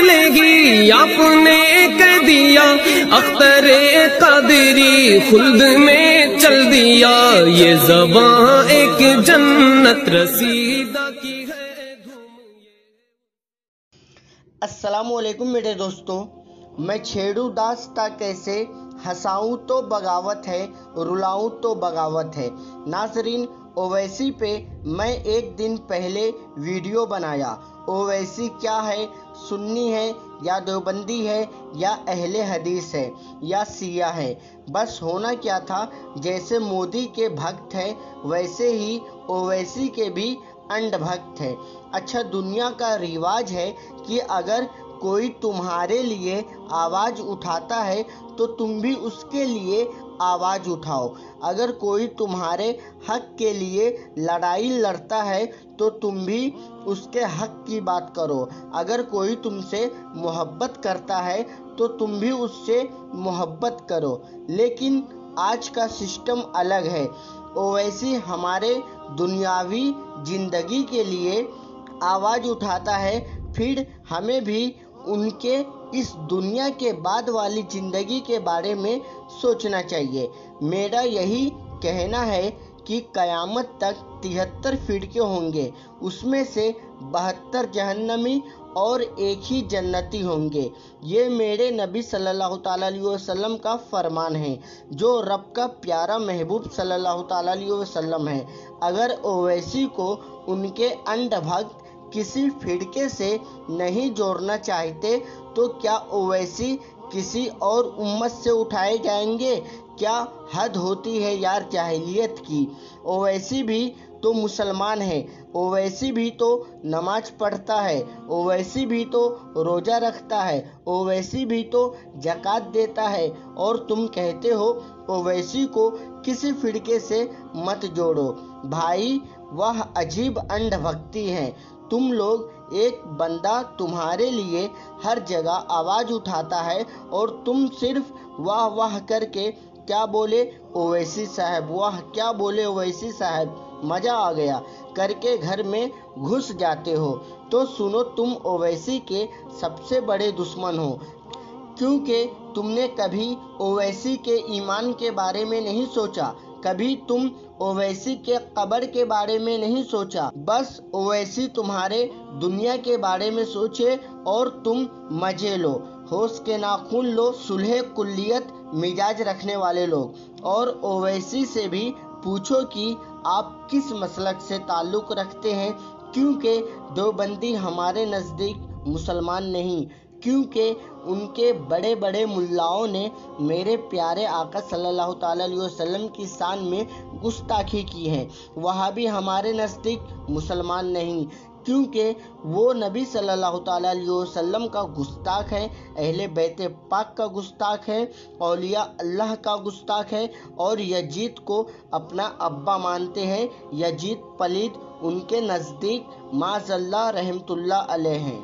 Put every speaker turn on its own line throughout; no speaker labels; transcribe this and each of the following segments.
نہیں آپ نے کہہ دیا اختر قادری خلد میں چل دیا یہ زباں ایک جنت رسیدہ کی ہے دھوم۔
السلام علیکم میرے دوستوں، میں چھیڑوں داستہ کیسے، ہنساؤں تو بغاوت ہے، رلاؤں تو بغاوت ہے۔ ناظرین، اویسی پہ میں ایک دن پہلے ویڈیو بنایا۔ اویسی کیا ہے؟ سنی ہے یا دیوبندی ہے یا اہل حدیث ہے یا شیعہ ہے؟ بس ہونا کیا تھا، جیسے مودی کے بھکت ہیں ویسے ہی اویسی کے بھی انڈ بھکت ہیں۔ اچھا، دنیا کا رواج ہے کہ اگر کوئی تمہارے لیے آواز اٹھاتا ہے تو تم بھی اس کے لیے آواز اٹھاؤ۔ اگر کوئی تمہارے حق کے لیے لڑائی لڑتا ہے تو تم بھی اس کے حق کی بات کرو۔ اگر کوئی تم سے محبت کرتا ہے تو تم بھی اس سے محبت کرو۔ لیکن آج کا سسٹم الگ ہے۔ اویسی ہمارے دنیاوی زندگی کے لیے آواز اٹھاتا ہے، پھر ہمیں بھی ان کے اس دنیا کے بعد والی زندگی کے بارے میں سوچنا چاہیے۔ میرا یہی کہنا ہے کہ قیامت تک 73 فرقے ہوں گے، اس میں سے 72 جہنمی اور ایک ہی جنتی ہوں گے۔ یہ میرے نبی صلی اللہ تعالیٰ علیہ وسلم کا فرمان ہے، جو رب کا پیارا محبوب صلی اللہ تعالیٰ علیہ وسلم ہے۔ اگر اویسی کو ان کے انڈ بھکت کسی فرقے سے نہیں جوڑنا چاہتے تو کیا اویسی کسی اور امت سے اٹھائے جائیں گے؟ کیا حد ہوتی ہے یار جاہلیت کی۔ اویسی بھی تو مسلمان ہے، اویسی بھی تو نماز پڑھتا ہے، اویسی بھی تو روزہ رکھتا ہے، اویسی بھی تو زکوٰۃ دیتا ہے، اور تم کہتے ہو اویسی کو کسی فرقے سے مت جوڑو۔ بھائی، وہ عجیب انڈ بھکتی ہے۔ تم لوگ، ایک بندہ تمہارے لیے ہر جگہ آواز اٹھاتا ہے اور تم صرف واہ واہ کر کے کیا بولے اویسی صاحب، واہ کیا بولے اویسی صاحب، مزہ آ گیا کر کے گھر میں گھس جاتے ہو۔ تو سنو، تم اویسی کے سب سے بڑے دشمن ہو، کیونکہ تم نے کبھی اویسی کے ایمان کے بارے میں نہیں سوچا، کبھی تم اویسی کے قبر کے بارے میں نہیں سوچا۔ بس اویسی تمہارے دنیا کے بارے میں سوچے اور تم مزے لو، ہوش کے ناخن لو، صلح کلیت مزاج رکھنے والے لوگ۔ اور اویسی سے بھی پوچھو کہ آپ کس مسلک سے تعلق رکھتے ہیں، کیونکہ دیوبندی ہمارے نزدیک مسلمان نہیں، کیونکہ ان کے بڑے بڑے ملاؤں نے میرے پیارے آقا صلی اللہ تعالیٰ علیہ وسلم کی شان میں گستاخی کی ہے۔ وہابی ہمارے نزدیک مسلمان نہیں، کیونکہ وہ نبی صلی اللہ تعالیٰ علیہ وسلم کا گستاخ ہے، اہل بیت پاک کا گستاخ ہے، اولیاء اللہ کا گستاخ ہے، اور یزید کو اپنا ابا مانتے ہیں۔ یزید پلید ان کے نزدیک معاذ اللہ رحمۃ اللہ علیہ ہیں۔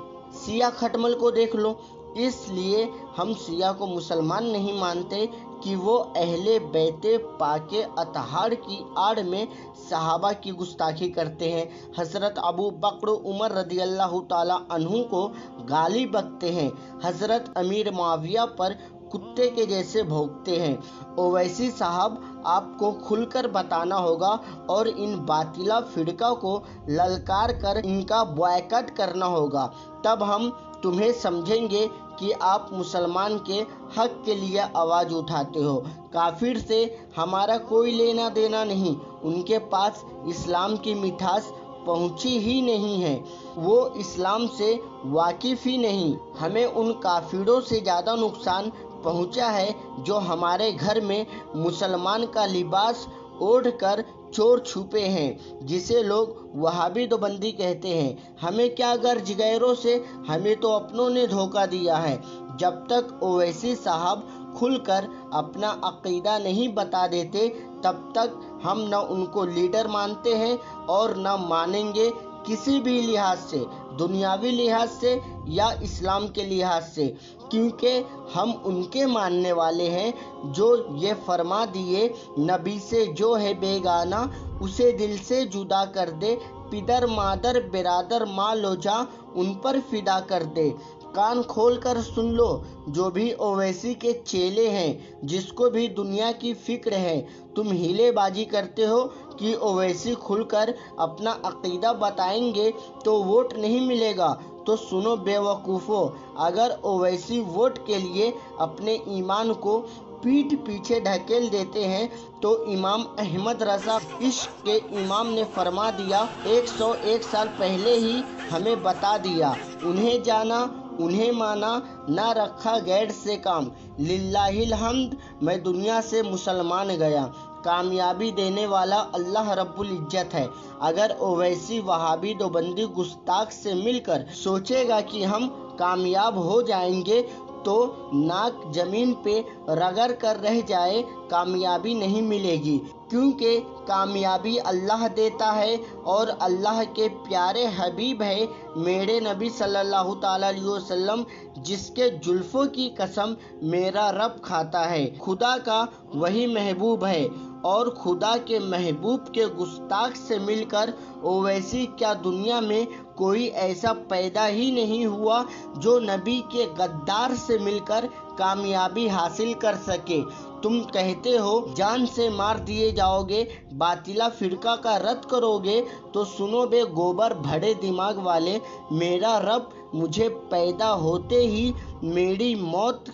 شیعہ کھٹمل کو دیکھ لو۔ اس لیے ہم شیعہ کو مسلمان نہیں مانتے کہ وہ اہل بیت پاک اطہار کی آڑ میں صحابہ کی گستاخی کرتے ہیں، حضرت ابو بکر عمر رضی اللہ تعالیٰ عنہ کو گالی بکتے ہیں، حضرت امیر معاویہ پر کتے کے جیسے بھونکتے ہیں۔ اویسی صاحب، آپ کو کھل کر بتانا ہوگا اور ان باطلا فرقہ کو للکار کر ان کا بائیکاٹ کرنا ہوگا، تب ہم تمہیں سمجھیں گے کہ آپ مسلمان کے حق کے لیے آواز اٹھاتے ہو۔ کافر سے ہمارا کوئی لینا دینا نہیں، ان کے پاس اسلام کی مٹھاس پہنچی ہی نہیں ہے، وہ اسلام سے واقف ہی نہیں۔ ہمیں ان کافروں سے زیادہ نقصان پہنچا ہے جو ہمارے گھر میں مسلمان کا لباس اوڑھ کر چور چھپے ہیں، جسے لوگ وہابی دیوبندی کہتے ہیں۔ ہمیں کیا غرض غیروں سے، ہمیں تو اپنوں نے دھوکہ دیا ہے۔ جب تک اویسی صاحب کھل کر اپنا عقیدہ نہیں بتا دیتے تب تک ہم نہ ان کو لیڈر مانتے ہیں اور نہ مانیں گے، کسی بھی لحاظ سے، دنیاوی لحاظ سے یا اسلام کے لحاظ سے، کیونکہ ہم ان کے ماننے والے ہیں جو یہ فرما دیے، نبی سے جو ہے بیگانہ اسے دل سے جدا کر دے، پدر مادر برادر مال و جاں ان پر فدا کر دے۔ कान खोल कर सुन लो, जो भी ओवैसी के चेले हैं, जिसको भी दुनिया की फिक्र है, तुम हीलेबाजी करते हो कि ओवैसी खुलकर अपना अकीदा बताएंगे तो वोट नहीं मिलेगा। तो सुनो बेवकूफ़ो, अगर ओवैसी वोट के लिए अपने ईमान को पीठ पीछे ढकेल देते हैं तो इमाम अहमद रज़ा इश्क के इमाम ने फरमा दिया, 101 साल पहले ही हमें बता दिया, उन्हें जाना उन्हें माना, ना रखा गैर से काम, लिल्लाहिल हम्द, मैं दुनिया से मुसलमान गया। कामयाबी देने वाला अल्लाह रब्बुल इज्जत है। अगर ओवैसी वहाबी देवबंदी गुस्ताख से मिलकर सोचेगा कि हम कामयाब हो जाएंगे तो नाक जमीन पे रगड़ कर रह जाए, कामयाबी नहीं मिलेगी, क्योंकि कामयाबी अल्लाह देता है और अल्लाह के प्यारे हबीब है मेरे नबी सल्लल्लाहु ताला अलैहि वसल्लम, जिसके जुल्फों की कसम मेरा रब खाता है। खुदा का वही महबूब है और खुदा के महबूब के गुस्ताख से मिलकर ओवैसी क्या दुनिया में कोई ऐसा पैदा ही नहीं हुआ जो नबी के गद्दार से मिलकर कामयाबी हासिल कर सके। तुम कहते हो जान से मार दिए जाओगे, बातिला फिरका का रद्द करोगे, तो सुनो बे गोबर भरे दिमाग वाले, मेरा रब मुझे पैदा होते ही मेरी मौत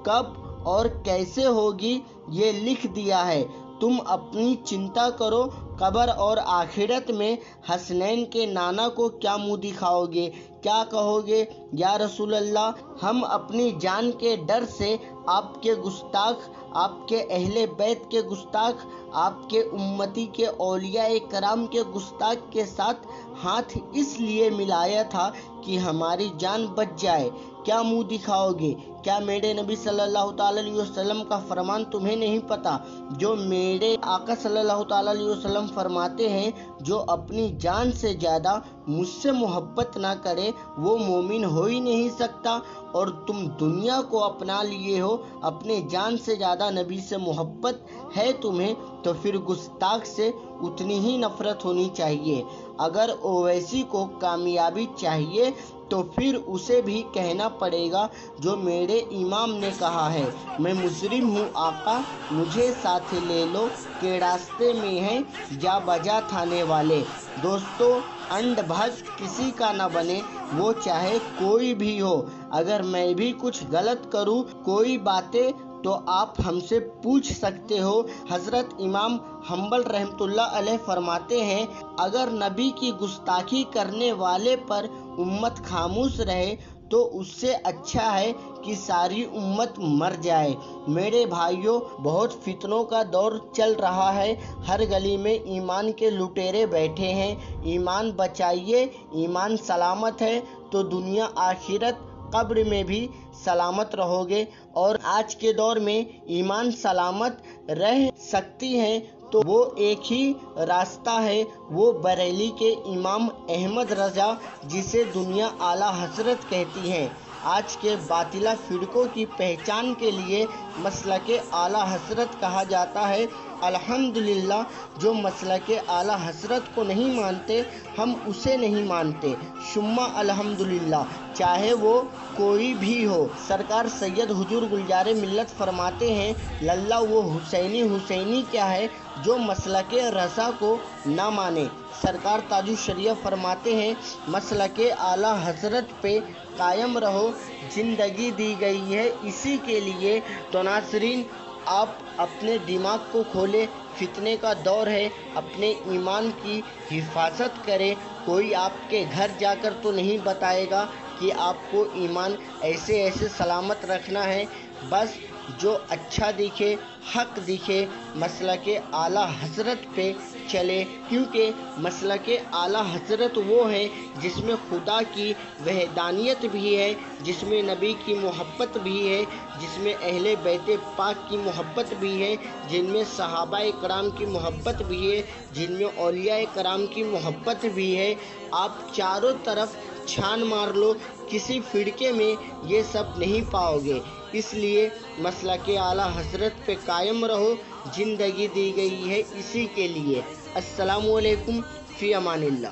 कब और कैसे होगी ये लिख दिया है। तुम अपनी चिंता करो, कब्र और आखिरत में हसनैन के नाना को क्या मुंह दिखाओगे, क्या कहोगे, या रसूल अल्लाह, हम अपनी जान के डर से आपके गुस्ताख, आपके अहले बैत के गुस्ताख, आपके उम्मती के औलिया कराम के गुस्ताख के साथ हाथ इसलिए मिलाया था कि हमारी जान बच जाए। क्या मुंह दिखाओगे? क्या मेरे नबी सल्लल्लाहु ताला अलैहि वसल्लम का फरमान तुम्हें नहीं पता? जो मेरे आका सल्लल्लाहु ताला अलैहि वसल्लम फरमाते हैं, जो अपनी जान से ज़्यादा मुझसे मोहब्बत ना करे वो मोमिन हो ही नहीं सकता। और तुम दुनिया को अपना लिए हो, अपने जान से ज़्यादा नबी से मोहब्बत है तुम्हें, तो फिर गुस्ताख से उतनी ही नफरत होनी चाहिए। अगर ओवैसी को कामयाबी चाहिए तो फिर उसे भी कहना पड़ेगा जो मेरे इमाम ने कहा है, मैं मुजरिम हूँ आका, मुझे साथ ले लो, के रास्ते में हैं जा बजा थाने वाले। दोस्तों, अंधभक्त किसी का न बने, वो चाहे कोई भी हो। अगर मैं भी कुछ गलत करूँ कोई बातें तो आप हमसे पूछ सकते हो। हज़रत इमाम हम्बल रहमतुल्लाह अलैह फरमाते हैं, अगर नबी की गुस्ताखी करने वाले पर उम्मत खामोश रहे तो उससे अच्छा है कि सारी उम्मत मर जाए। मेरे भाइयों, बहुत फितनों का दौर चल रहा है, हर गली में ईमान के लुटेरे बैठे हैं। ईमान बचाइए, ईमान सलामत है तो दुनिया आखिरत कब्र में भी सलामत रहोगे। और आज के दौर में ईमान सलामत रह सकती हैं तो वो एक ही रास्ता है, वो बरेली के इमाम अहमद रज़ा, जिसे दुनिया आला हज़रत कहती है। आज के बातिला फिरकों की पहचान के लिए मसलके आला हज़रत कहा जाता है। अल्हम्दुलिल्लाह, जो मसलके आला हज़रत को नहीं मानते हम उसे नहीं मानते। शुम्मा अल्हम्दुलिल्लाह, चाहे वो कोई भी हो। सरकार सैयद हुजूर गुलजार मिल्लत फरमाते हैं, लल्ला वो हुसैनी क्या है जो मसलके रज़ा को ना माने। सरकार ताजुश शरिया फरमाते हैं, मसलके आला हज़रत पे कायम रहो, ज़िंदगी दी गई है इसी के लिए। तो नाज़रीन, आप अपने दिमाग को खोलें, फितने का दौर है, अपने ईमान की हिफाजत करें। कोई आपके घर जाकर तो नहीं बताएगा कि आपको ईमान ऐसे ऐसे सलामत रखना है। बस जो अच्छा दिखे, हक दिखे, मसलके आला हज़रत पे चले, क्योंकि मसलके आला हज़रत वो है जिसमें खुदा की वहदानियत भी है, जिसमें नबी की मोहब्बत भी है, जिसमें अहले बैत पाक की मोहब्बत भी है, जिनमें सहाबाए कराम की मोहब्बत भी है, जिनमें औलिया कराम की मोहब्बत भी है। आप चारों तरफ छान मार लो, किसी फिरके में ये सब नहीं पाओगे। इसलिए मसलके आला हज़रत पे कायम रहो, ज़िंदगी दी गई है इसी के लिए। अस्सलामु अलैकुम, फ़ी अमानिल्लाह।